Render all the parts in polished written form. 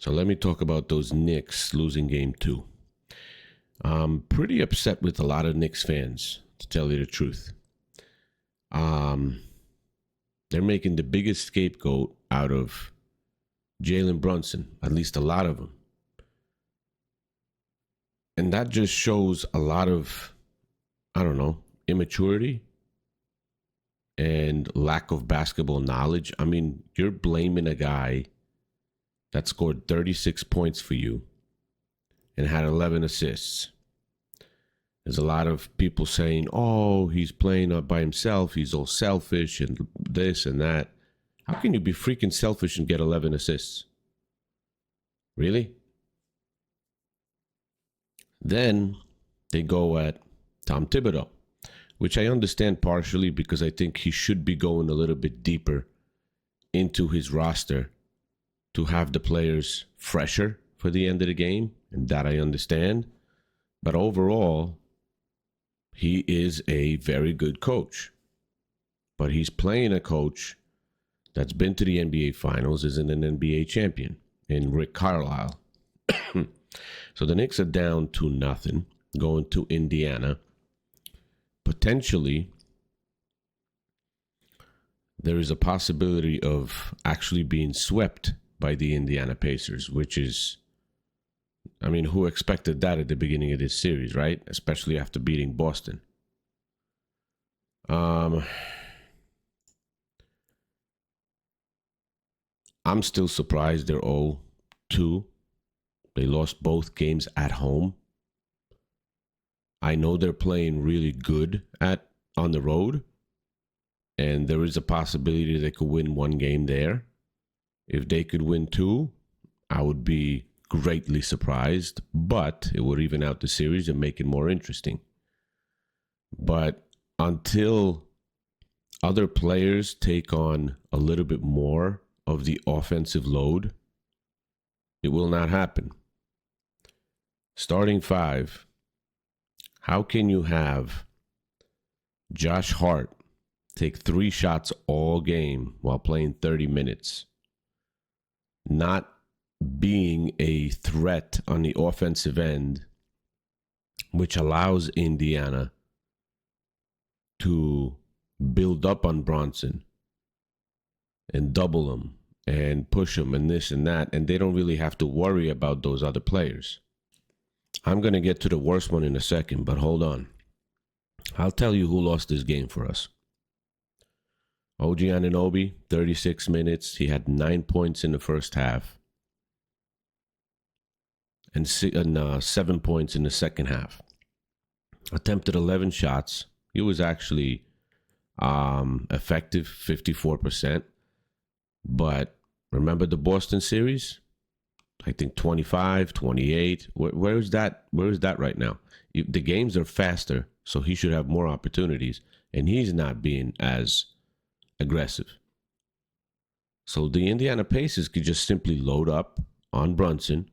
So let me talk about those Knicks losing game 2. I'm pretty upset with a lot of Knicks fans, to tell you the truth. They're making the biggest scapegoat out of Jalen Brunson, at least a lot of them. And that just shows a lot of, immaturity and lack of basketball knowledge. I mean, you're blaming a guy that scored 36 points for you and had 11 assists. There's a lot of people saying, oh, he's playing by himself. He's all selfish and this and that. How can you be freaking selfish and get 11 assists? Really? Then they go at Tom Thibodeau, which I understand partially because I think he should be going a little bit deeper into his roster to have the players fresher for the end of the game, and that I understand. But overall, he is a very good coach. But he's playing a coach that's been to the NBA Finals, isn't an NBA champion, in Rick Carlisle. So the Knicks are down 2-0, going to Indiana. Potentially, there is a possibility of actually being swept by the Indiana Pacers, which is, I mean, who expected that at the beginning of this series, right? Especially after beating Boston. I'm still surprised they're 0-2. They lost both games at home. I know they're playing really good on the road, and there is a possibility they could win one game there. If they could win 2, I would be greatly surprised, but it would even out the series and make it more interesting. But until other players take on a little bit more of the offensive load, it will not happen. Starting 5, how can you have Josh Hart take 3 shots all game while playing 30 minutes, not being a threat on the offensive end, which allows Indiana to build up on Brunson and double him and push him and this and that, and they don't really have to worry about those other players. I'm going to get to the worst one in a second, but hold on. I'll tell you who lost this game for us. OG Anunoby, 36 minutes. He had 9 points in the first half and 7 points in the second half. Attempted 11 shots. He was actually effective, 54%. But remember the Boston series? I think 25, 28. Where is that? Where is that right now? The games are faster, so he should have more opportunities, and he's not being as aggressive. So the Indiana Pacers could just simply load up on Brunson,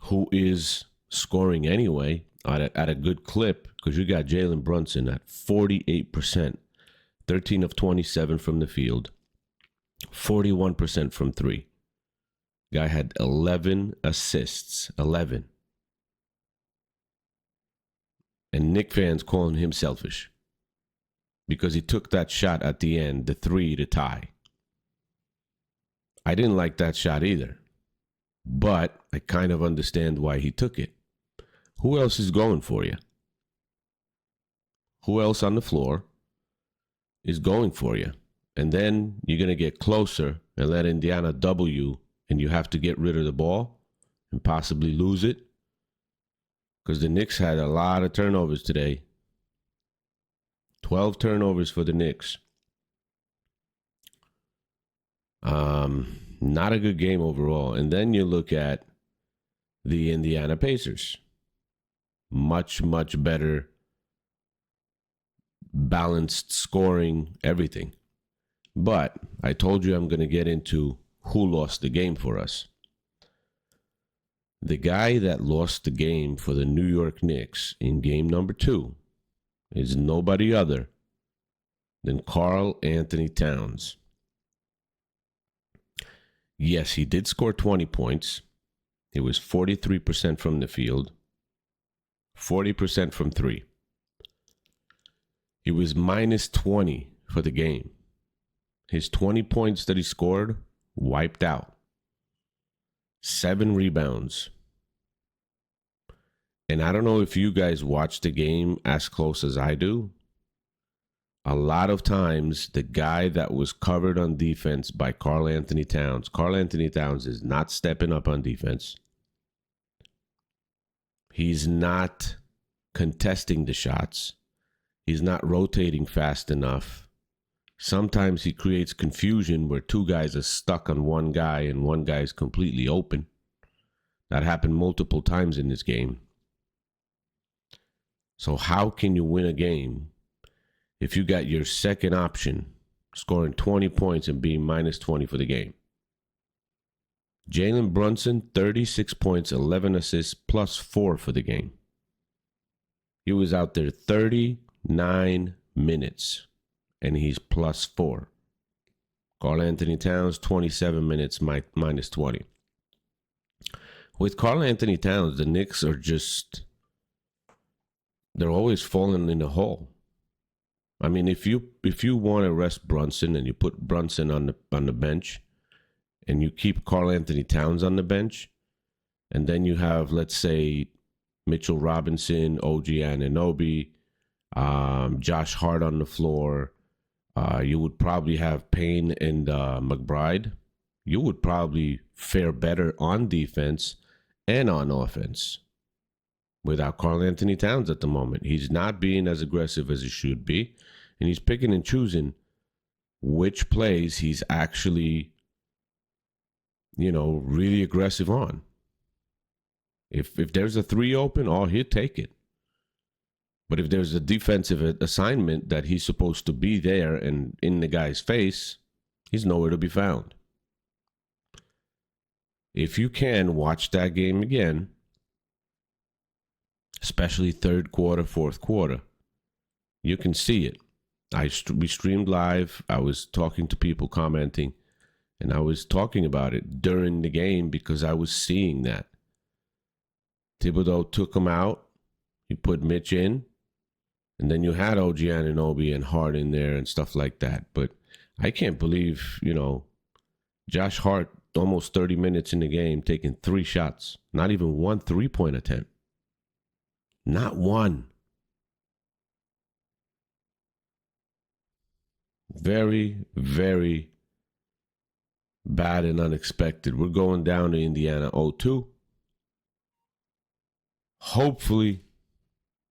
who is scoring anyway at a good clip, because you got Jalen Brunson at 48%, 13 of 27 from the field, 41% from 3. Guy had 11 assists. 11. And Knicks fans calling him selfish because he took that shot at the end, the 3 to tie. I didn't like that shot either, but I kind of understand why he took it. Who else is going for you? Who else on the floor is going for you? And then you're going to get closer and let Indiana double you, and you have to get rid of the ball and possibly lose it. Because the Knicks had a lot of turnovers today. 12 turnovers for the Knicks. Not a good game overall. And then you look at the Indiana Pacers. Much, much better balanced scoring, everything. But I told you I'm going to get into who lost the game for us. The guy that lost the game for the New York Knicks in game number 2 is nobody other than Karl-Anthony Towns. Yes, he did score 20 points. It was 43% from the field, 40% from three. He was minus 20 for the game. His 20 points that he scored wiped out. 7 rebounds. And I don't know if you guys watch the game as close as I do. A lot of times, the guy that was covered on defense by Karl-Anthony Towns, Karl-Anthony Towns is not stepping up on defense. He's not contesting the shots. He's not rotating fast enough. Sometimes he creates confusion where 2 guys are stuck on one guy and one guy is completely open. That happened multiple times in this game. So how can you win a game if you got your second option scoring 20 points and being minus 20 for the game? Jalen Brunson, 36 points, 11 assists, plus 4 for the game. He was out there 39 minutes, and he's plus 4. Karl-Anthony Towns, 27 minutes, minus 20. With Karl-Anthony Towns, the Knicks are just... they're always falling in a hole. I mean, if you want to rest Brunson and you put Brunson on the bench, and you keep Karl-Anthony Towns on the bench, and then you have, let's say, Mitchell Robinson, OG Anunoby, Josh Hart on the floor, you would probably have Payne and McBride. You would probably fare better on defense and on offense without Karl-Anthony Towns at the moment. He's not being as aggressive as he should be, and he's picking and choosing which plays he's actually, really aggressive on. If there's a 3 open, he'll take it. But if there's a defensive assignment that he's supposed to be there and in the guy's face, he's nowhere to be found. If you can watch that game again, especially third quarter, fourth quarter, you can see it. We streamed live. I was talking to people commenting, and I was talking about it during the game because I was seeing that. Thibodeau took him out. He put Mitch in. And then you had OG Anunoby and Hart in there and stuff like that. But I can't believe, Josh Hart, almost 30 minutes in the game, taking 3 shots. Not even 1 3-point attempt. Not one. Very, very bad and unexpected. We're going down to Indiana 0-2. Hopefully,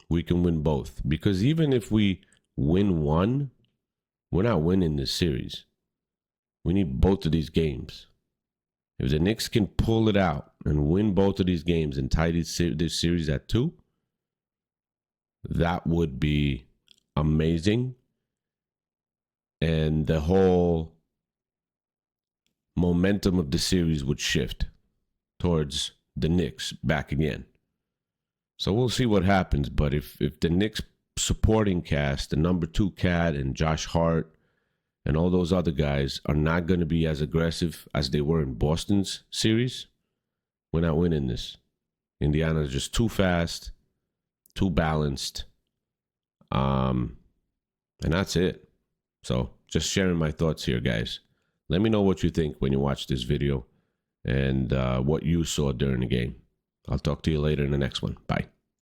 we can win both. Because even if we win one, we're not winning this series. We need both of these games. If the Knicks can pull it out and win both of these games and tie this series at 2, that would be amazing. And the whole momentum of the series would shift towards the Knicks back again. So we'll see what happens. But if the Knicks supporting cast, the number 2 cat and Josh Hart and all those other guys are not going to be as aggressive as they were in Boston's series, we're not winning this. Indiana's just too fast, too balanced. And that's it. So just sharing my thoughts here, guys. Let me know what you think when you watch this video and what you saw during the game. I'll talk to you later in the next one. Bye.